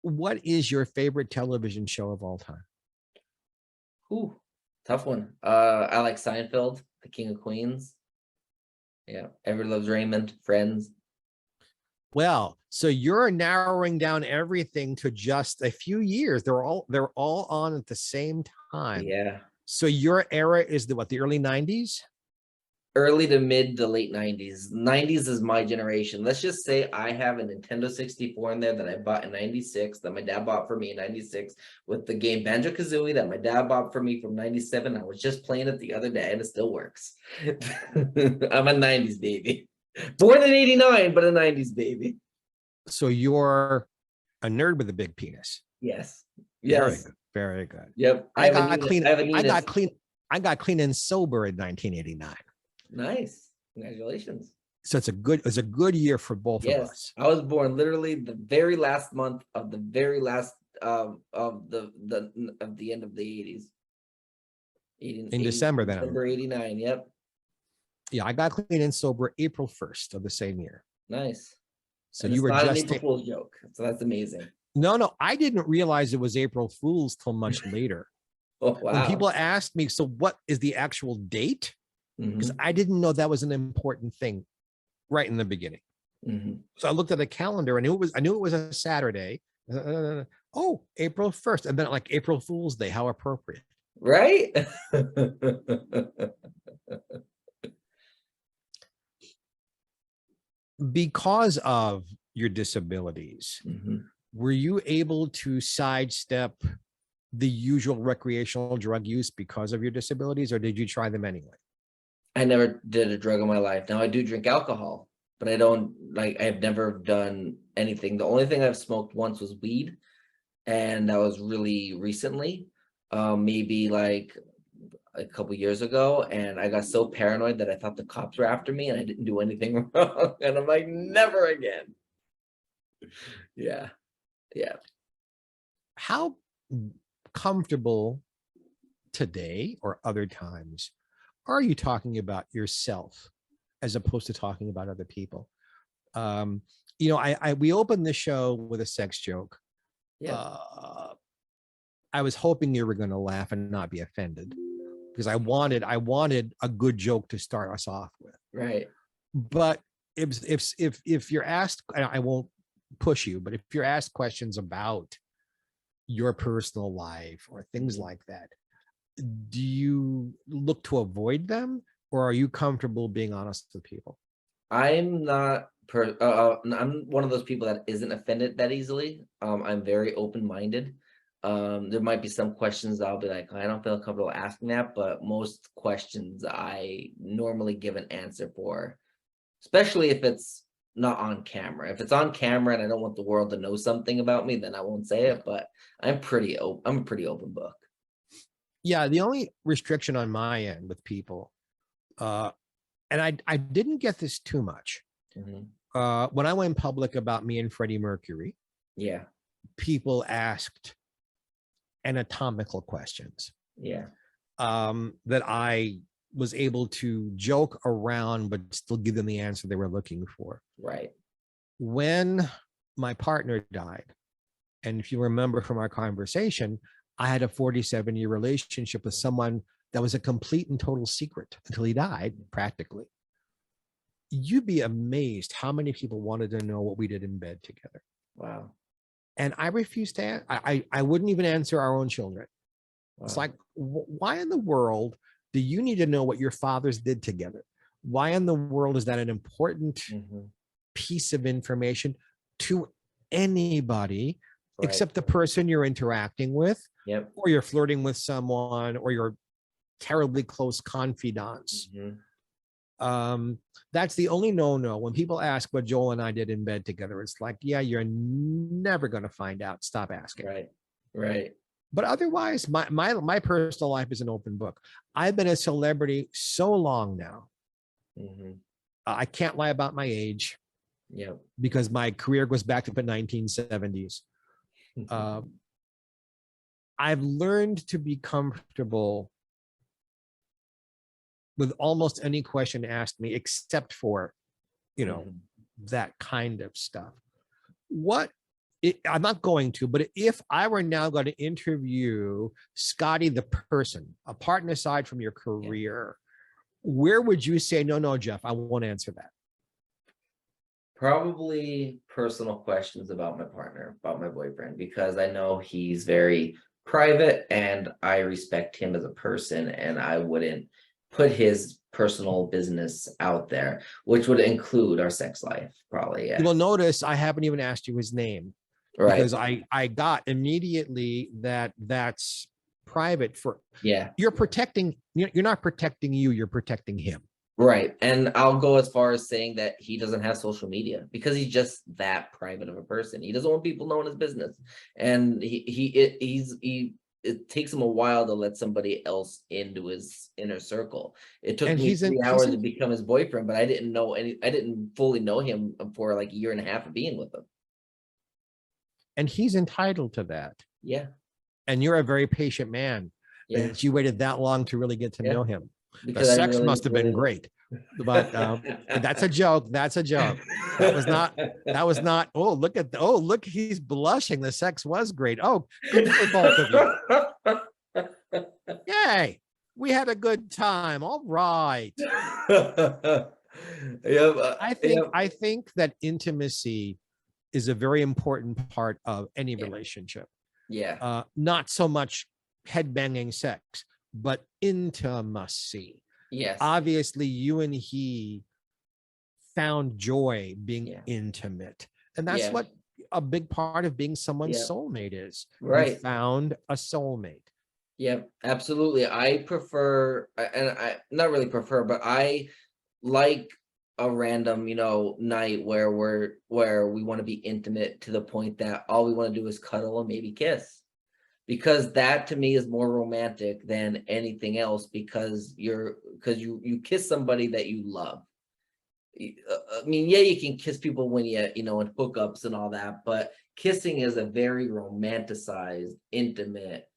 What is your favorite television show of all time? Ooh, tough one. I like Seinfeld, The King of Queens. Yeah. Everybody Loves Raymond, Friends. Well, so you're narrowing down everything to just a few years. They're all on at the same time. Yeah. So your era is the early 90s? Early to mid to late 90s. 90s is my generation. Let's just say I have a Nintendo 64 in there that I bought in 96, that my dad bought for me in 96, with the game Banjo-Kazooie that my dad bought for me from 97. I was just playing it the other day and it still works. I'm a 90s baby. Born in 89, but a 90s baby. So you're a nerd with a big penis. Yes. Very good. Very good. Yep. I got clean and sober in 1989. Nice. Congratulations. So it's a good year for both of us. I was born literally the very last month of the very last of the end of the 80s. In December then. December 89, yep. Yeah, I got clean and sober April 1st of the same year. Nice. So and you were not just an April Fool's joke. So that's amazing. No, I didn't realize it was April Fool's till much later. Oh, wow. When people asked me, so what is the actual date? Because I didn't know that was an important thing right in the beginning. So I looked at the calendar and I knew it was a Saturday. Oh, April 1st. And then like April Fool's Day, how appropriate. Right? Because of your disabilities, were you able to sidestep the usual recreational drug use because of your disabilities, or did you try them anyway? I never did a drug in my life. Now I do drink alcohol, but I've never done anything. The only thing I've smoked once was weed, and that was really recently, maybe like a couple years ago, and I got so paranoid that I thought the cops were after me and I didn't do anything wrong. And I'm like, never again. Yeah. Yeah. How comfortable today or other times are you talking about yourself as opposed to talking about other people? We opened the show with a sex joke. Yeah. I was hoping you were going to laugh and not be offended because I wanted a good joke to start us off with. Right. But if you're asked, I won't push you, but if you're asked questions about your personal life or things like that, do you look to avoid them, or are you comfortable being honest with people? I'm not I'm one of those people that isn't offended that easily. I'm very open-minded. There might be some questions I'll be like, I don't feel comfortable asking that, but most questions I normally give an answer for, especially if it's not on camera. If it's on camera and I don't want the world to know something about me, then I won't say it, but I'm I'm a pretty open book. Yeah, the only restriction on my end with people, and I didn't get this too much. When I went public about me and Freddie Mercury, Yeah. people asked anatomical questions. Yeah. That I was able to joke around, but still give them the answer they were looking for. Right. When my partner died, and if you remember from our conversation, I had a 47-year relationship with someone that was a complete and total secret until he died, practically. You'd be amazed how many people wanted to know what we did in bed together. Wow. And I refused to, I wouldn't even answer our own children. Wow. It's like, why in the world do you need to know what your fathers did together? Why in the world is that an important piece of information to anybody except the person you're interacting with, or you're flirting with someone, or you're terribly close confidants? That's the only no. When people ask what Joel and I did in bed together, it's like, yeah, you're never going to find out. Stop asking. Right. But otherwise, my personal life is an open book. I've been a celebrity so long now. I can't lie about my age. Because my career goes back to the 1970s. I've learned to be comfortable with almost any question asked me, except for, that kind of stuff. I'm not going to, but if I were now going to interview Scotty the person, apart and aside from your career, where would you say, no, Jeff, I won't answer that? Probably personal questions about my partner, about my boyfriend, because I know he's very private and I respect him as a person, and I wouldn't put his personal business out there, which would include our sex life, probably. Yeah. You will notice I haven't even asked you his name, because I got immediately that that's private. For you're protecting, you're not protecting you, you're protecting him. Right. And I'll go as far as saying that he doesn't have social media because he's just that private of a person. He doesn't want people knowing his business. And it takes him a while to let somebody else into his inner circle. It took me 3 hours to become his boyfriend, but I didn't fully know him for like a year and a half of being with him. And he's entitled to that. Yeah. And you're a very patient man. Yeah. That you waited that long to really get to know him. Because the sex must have been great. But that's a joke. That's a joke. That was not. Look, he's blushing. The sex was great. Oh, good for both of you. Yay. We had a good time. All right. I think that intimacy is a very important part of any relationship. Yeah. Not so much headbanging sex, but intimacy. Yes. Obviously, you and he found joy being intimate. And that's what a big part of being someone's soulmate is. Right. You found a soulmate. Yeah, absolutely. I prefer, and I not really prefer, but I like a random, night where we want to be intimate to the point that all we want to do is cuddle and maybe kiss. Because that to me is more romantic than anything else, because you kiss somebody that you love. I mean, yeah, you can kiss people when you know, in hookups and all that, but kissing is a very romanticized, intimate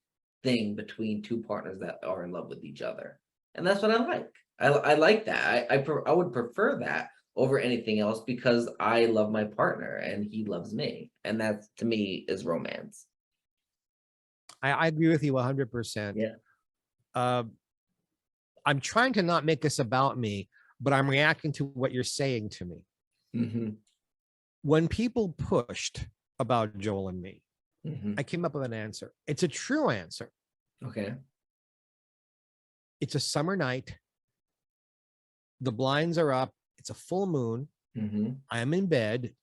thing between two partners that are in love with each other. And that's what I like. I like that. I would prefer that over anything else because I love my partner and he loves me. And that to me is romance. I agree with you 100%. Yeah. I'm trying to not make this about me, but I'm reacting to what you're saying to me. Mm-hmm. When people pushed about Joel and me, Mm-hmm. I came up with an answer. It's a true answer. Okay. It's a summer night. The blinds are up. It's a full moon. Mm-hmm. I am in bed,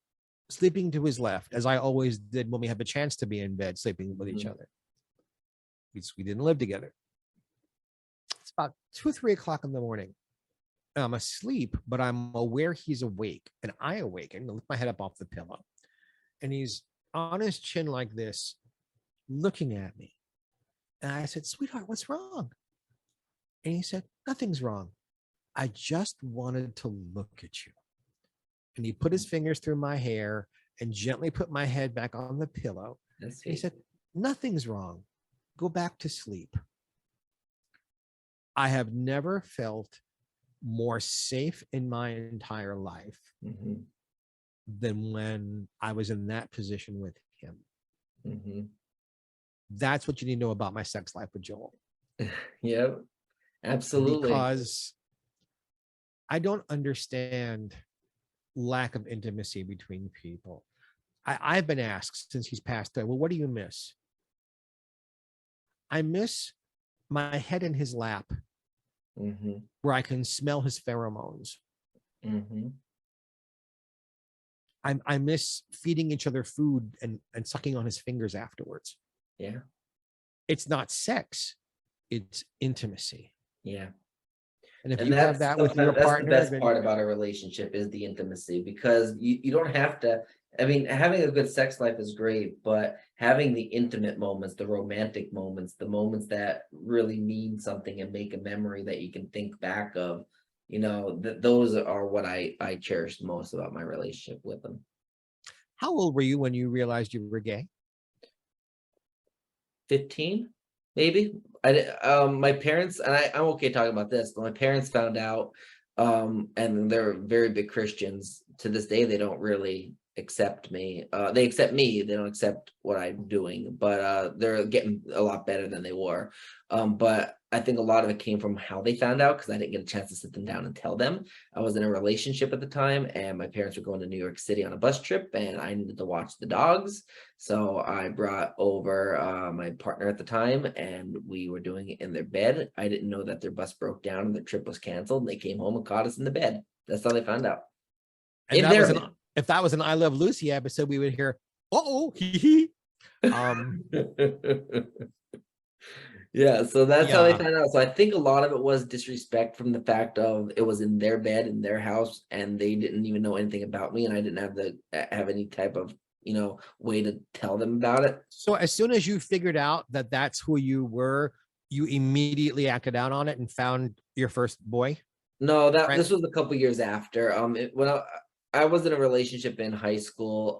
sleeping to his left, as I always did when we had the chance to be in bed, sleeping with each other. We didn't live together. It's about 2 or 3 o'clock in the morning. I'm asleep, but I'm aware he's awake, and I awaken, lift my head up off the pillow, and he's on his chin like this, looking at me. And I said, "Sweetheart, what's wrong?" And he said, "Nothing's wrong. I just wanted to look at you." And he put his fingers through my hair and gently put my head back on the pillow. And he said, "Nothing's wrong. Go back to sleep." I have never felt more safe in my entire life than when I was in that position with him. That's what you need to know about my sex life with Joel. Yep, absolutely. Because I don't understand lack of intimacy between people. I've been asked since he's passed away, well, what do you miss? I miss my head in his lap, where I can smell his pheromones. I miss feeding each other food and sucking on his fingers afterwards. Yeah. It's not sex, it's intimacy. Yeah. And if you have that with your partner, that's the best part about a relationship is the intimacy, because you don't have to. I mean, having a good sex life is great, but having the intimate moments, the romantic moments, the moments that really mean something and make a memory that you can think back of, you know, those are what I cherish most about my relationship with them. How old were you when you realized you were gay? 15, maybe. My parents, and I'm okay talking about this, but my parents found out, and they're very big Christians. To this day, they don't really accept me. They accept me, they don't accept what I'm doing, but they're getting a lot better than they were. But I think a lot of it came from how they found out, because I didn't get a chance to sit them down and tell them. I was in a relationship at the time, and my parents were going to New York City on a bus trip, and I needed to watch the dogs. So I brought over my partner at the time, and we were doing it in their bed. I didn't know that their bus broke down and their trip was canceled, and they came home and caught us in the bed. That's how they found out. And if that was an I Love Lucy episode, we would hear, "Uh-oh, hee hee." Yeah, so that's how they found out. So I think a lot of it was disrespect from the fact of it was in their bed in their house, and they didn't even know anything about me, and I didn't have any type of, you know, way to tell them about it. So as soon as you figured out that that's who you were, you immediately acted out on it and found your first boy? No, this was a couple years after. When I was in a relationship in high school,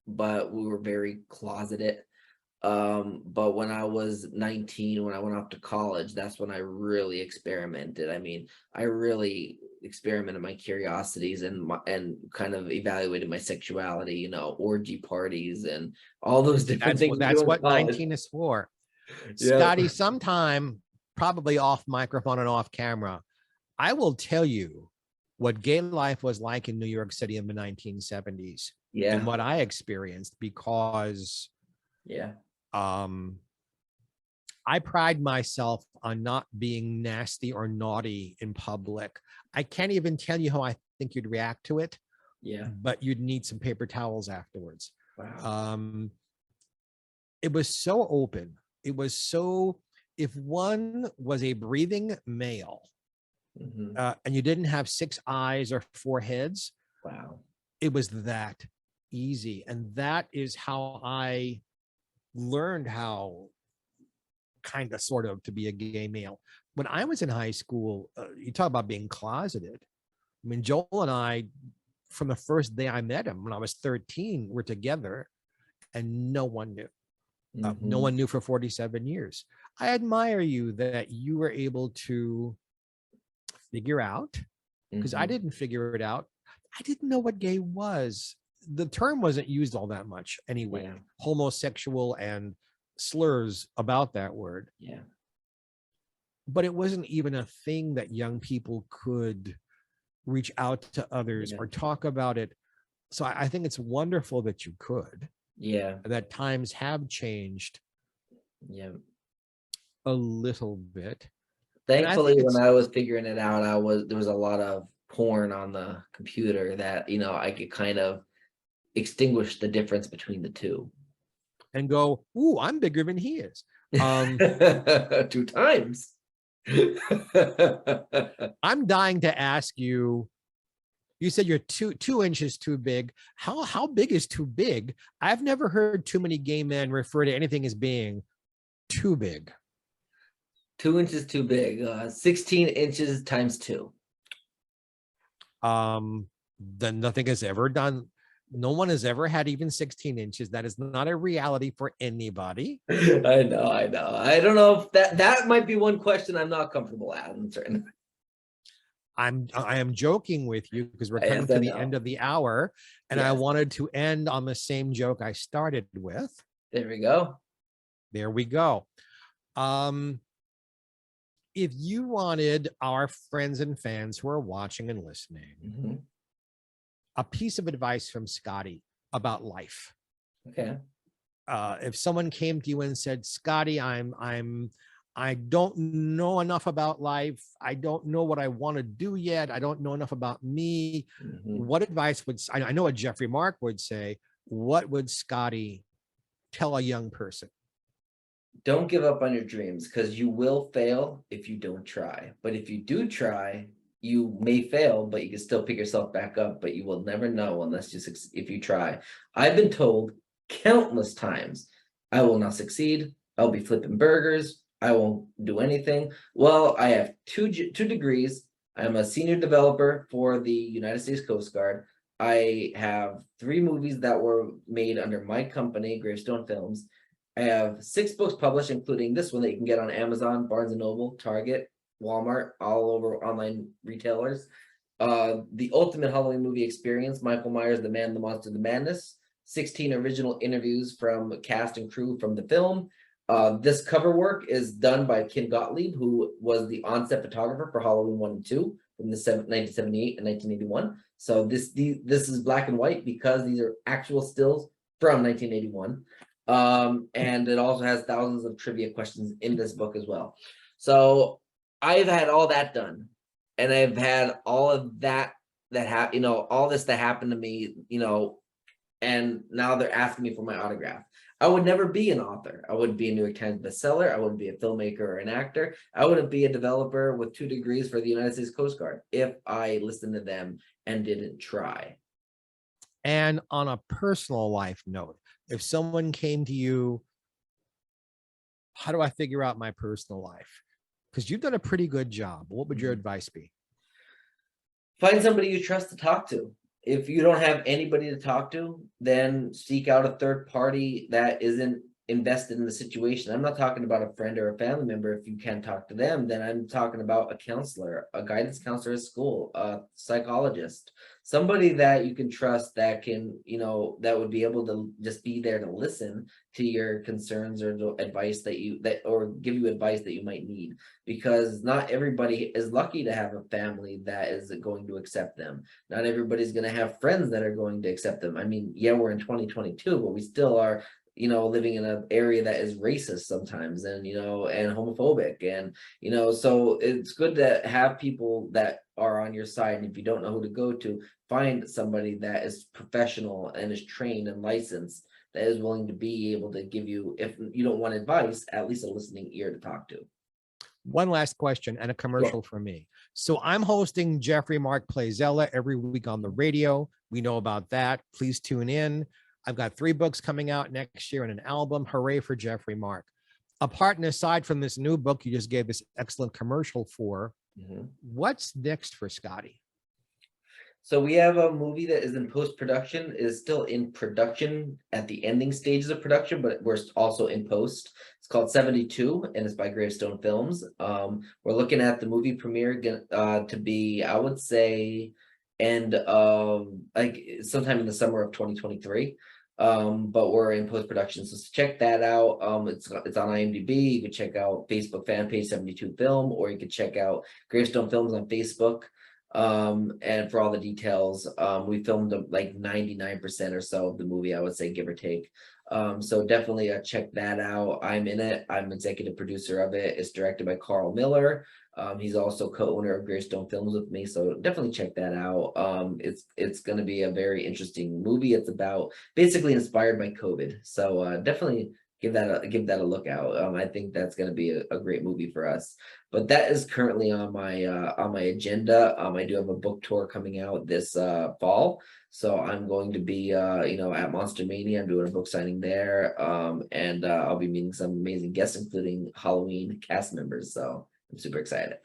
but we were very closeted. But when I was 19, when I went off to college, that's when I really experimented. I mean, I really experimented my curiosities and kind of evaluated my sexuality, you know, orgy parties and all those different things. That's what 19 is for. Yeah. Scotty, sometime, probably off microphone and off camera, I will tell you what gay life was like in New York City in the 1970s. Yeah. And what I experienced, because I pride myself on not being nasty or naughty in public. I can't even tell you how I think you'd react to it. Yeah. But you'd need some paper towels afterwards. Wow. It was so open. It was so, if one was a breathing male, and you didn't have 6 eyes or 4 heads, wow, it was that easy. And that is how I learned how kind of sort of to be a gay male. When I was in high school, you talk about being closeted. I mean, Joel and I, from the first day I met him when I was 13, we're together, and no one knew. No one knew for 47 years. I admire you that you were able to figure out, because I didn't figure it out. I didn't know what gay was. The term wasn't used all that much anyway. Yeah. Homosexual and slurs about that word. Yeah. But it wasn't even a thing that young people could reach out to others or talk about it. So I think it's wonderful that you could. Yeah. That times have changed. Yeah. A little bit. Thankfully, when I was figuring it out, there was a lot of porn on the computer that, I could kind of extinguish the difference between the two. And go, ooh, I'm bigger than he is. 2 times. I'm dying to ask you, you said you're 2 inches too big. How big is too big? I've never heard too many gay men refer to anything as being too big. 2 inches too big. 16 inches times 2. Then nothing has ever done. No one has ever had even 16 inches. That is not a reality for anybody. I know. I don't know if that might be one question I'm not comfortable answering. I am joking with you because we're coming to the end of the hour, and I wanted to end on the same joke I started with. There we go. There we go. If you wanted our friends and fans who are watching and listening, a piece of advice from Scotty about life. Okay. If someone came to you and said, Scotty, I don't know enough about life. I don't know what I want to do yet. I don't know enough about me. What advice I know what Geoffrey Mark would say. What would Scotty tell a young person? Don't give up on your dreams, because you will fail if you don't try. But if you do try, you may fail, but you can still pick yourself back up, but you will never know if you try. I've been told countless times, I will not succeed. I'll be flipping burgers. I won't do anything. Well, I have two degrees. I'm a senior developer for the United States Coast Guard. I have 3 movies that were made under my company, Gravestone Films. I have 6 books published, including this one that you can get on Amazon, Barnes & Noble, Target, Walmart, all over online retailers. The Ultimate Halloween Movie Experience, Michael Myers, The Man, the Monster, the Madness. 16 original interviews from cast and crew from the film. This cover work is done by Kim Gottlieb, who was the on-set photographer for Halloween 1 and 2 from the 1978 and 1981. So this is black and white because these are actual stills from 1981. And it also has thousands of trivia questions in this book as well. So I've had all that done, and I've had all of that all this that happened to me, and now they're asking me for my autograph. I would never be an author. I wouldn't be a New York Times bestseller. I wouldn't be a filmmaker or an actor. I wouldn't be a developer with 2 degrees for the United States Coast Guard if I listened to them and didn't try. And on a personal life note, if someone came to you, how do I figure out my personal life? Because you've done a pretty good job. What would your advice be? Find somebody you trust to talk to. If you don't have anybody to talk to, then seek out a third party that isn't invested in the situation. I'm not talking about a friend or a family member. If you can't talk to them, then I'm talking about a counselor, a guidance counselor at school, a psychologist, somebody that you can trust that can, that would be able to just be there to listen to your concerns or the advice or give you advice that you might need, because not everybody is lucky to have a family that is going to accept them. Not everybody's going to have friends that are going to accept them. I mean, yeah, we're in 2022, but we still are living in an area that is racist sometimes and homophobic. And, so it's good to have people that are on your side. And if you don't know who to go to, find somebody that is professional and is trained and licensed, that is willing to be able to give you, if you don't want advice, at least a listening ear to talk to. One last question and a commercial for me. So I'm hosting Geoffrey Mark Plays Ella every week on the radio. We know about that. Please tune in. I've got 3 books coming out next year and an album. Hooray for Geoffrey Mark. Apart and aside from this new book you just gave this excellent commercial for, what's next for Scotty? So we have a movie that is in post-production, is still in production at the ending stages of production, but we're also in post. It's called 72 and it's by Gravestone Films. We're looking at the movie premiere to be, I would say, end of like sometime in the summer of 2023. But we're in post-production, so check that out. It's on IMDb. You can check out Facebook fan page 72 Film, or you can check out Gravestone Films on Facebook. And for all the details, we filmed like 99% or so of the movie, I would say, give or take. So definitely check that out. I'm in it. I'm executive producer of it. It's directed by Carl Miller. He's also co-owner of Greystone Films with me, so definitely check that out. It's going to be a very interesting movie. It's about basically inspired by COVID, so definitely give that a look out. I think that's going to be a great movie for us. But that is currently on my agenda. I do have a book tour coming out this fall, so I'm going to be at Monster Mania. I'm doing a book signing there, and I'll be meeting some amazing guests, including Halloween cast members. So I'm super excited.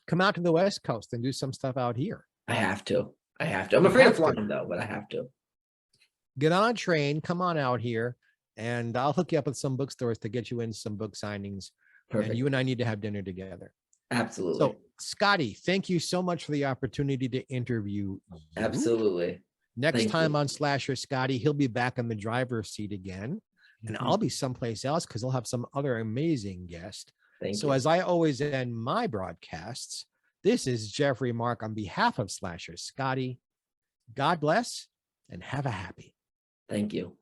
Come out to the West Coast and do some stuff out here. I have to. I'm afraid of flying though, but I have to. Get on a train, come on out here, and I'll hook you up with some bookstores to get you in some book signings. Perfect. And you and I need to have dinner together. Absolutely. So, Scotty, thank you so much for the opportunity to interview you. Absolutely. Next time on Slasher Scotty, he'll be back in the driver's seat again, and I'll be someplace else because he'll have some other amazing guests. So as I always end my broadcasts, this is Geoffrey Mark on behalf of Slasher Scotty. God bless and have a happy. Thank you.